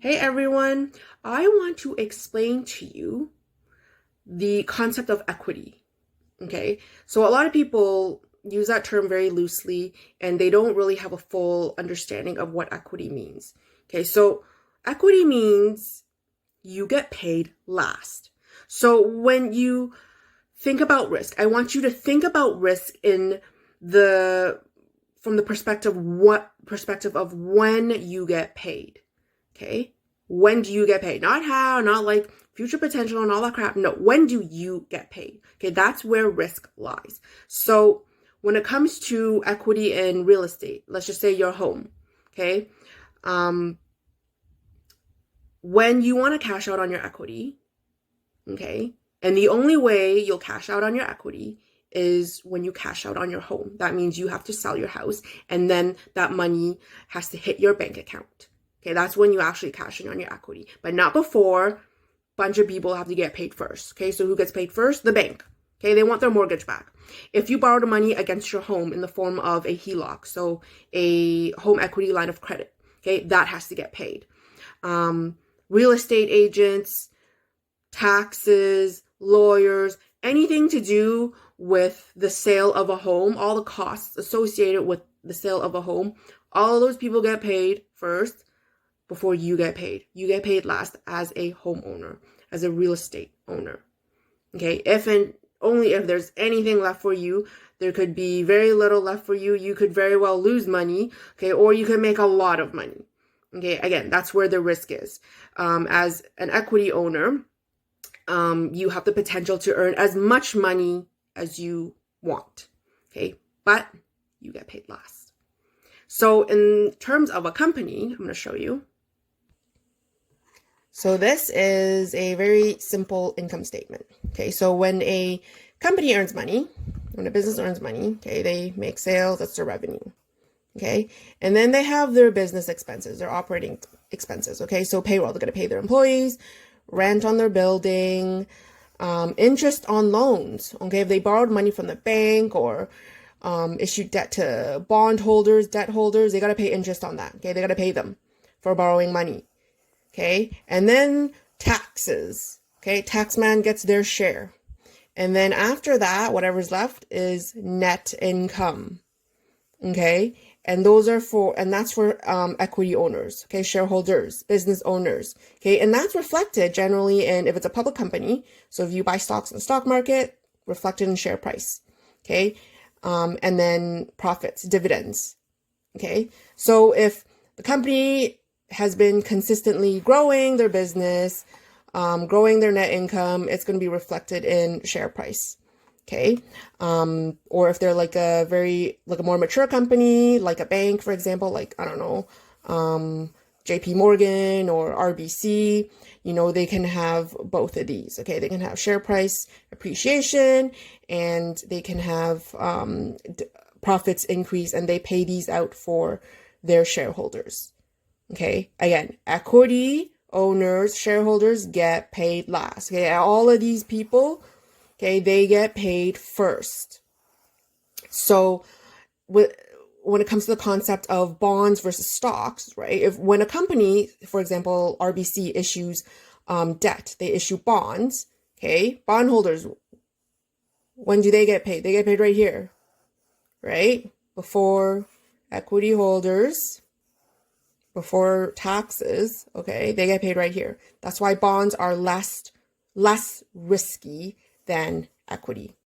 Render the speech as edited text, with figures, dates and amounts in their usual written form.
Hey everyone, I want to explain to you the concept of equity. Okay, so a lot of people use that term very loosely and they don't really have a full understanding of what equity means. Okay, so equity means you get paid last. So when you think about risk, I want you to think about risk in the from the perspective of when you get paid. Okay? When do you get paid? Not how, not like future potential and all that crap. No, when do you get paid? Okay, that's where risk lies. So when it comes to equity in real estate, let's just say your home, okay? When you want to cash out on your equity, okay, and the only way you'll cash out on your equity is when you cash out on your home. That means you have to sell your house and then that money has to hit your bank account. Okay, that's when you actually cash in on your equity, but not before. Bunch of people have to get paid first. Okay, so who gets paid first? The bank. Okay, they want their mortgage back. If you borrowed money against your home in the form of a HELOC, so a home equity line of credit, okay, that has to get paid. Real estate agents, taxes, lawyers, anything to do with the sale of a home, all the costs associated with the sale of a home, all of those people get paid first before you get paid. You get paid last as a homeowner, as a real estate owner. Okay, if and only if there's anything left for you, there could be very little left for you. You could very well lose money, okay, or you could make a lot of money. Okay, again, that's where the risk is. As an equity owner, you have the potential to earn as much money as you want, okay, but you get paid last. So in terms of a company, I'm going to show you. So this is a very simple income statement. Okay, so when a company earns money, when a business earns money, okay, they make sales, that's their revenue. Okay, and then they have their business expenses, their operating expenses. Okay, so payroll, they're going to pay their employees, rent on their building, interest on loans. Okay, if they borrowed money from the bank or issued debt to bondholders, debt holders, they got to pay interest on that. Okay, they got to pay them for borrowing money. Okay, and then taxes. Okay, taxman gets their share. And then after that, whatever's left is net income. Okay, and those are for, and that's for equity owners, okay, shareholders, business owners, okay, and that's reflected generally in, if it's a public company, so if you buy stocks in the stock market, reflected in share price, okay, and then profits, dividends, okay, so if the company has been consistently growing their business, growing their net income, it's going to be reflected in share price. Okay. Or if they're like a more mature company, like a bank, for example, like, I don't know, JP Morgan or RBC, they can have both of these. Okay. They can have share price appreciation and they can have, profits increase, and they pay these out for their shareholders. Okay. Again, equity owners, shareholders get paid last. Okay. All of these people, okay, they get paid first. So when it comes to the concept of bonds versus stocks, right? When a company, for example, RBC issues debt, they issue bonds, okay? Bondholders, when do they get paid? They get paid right here, right? Before equity holders, before taxes, okay? They get paid right here. That's why bonds are less risky than equity.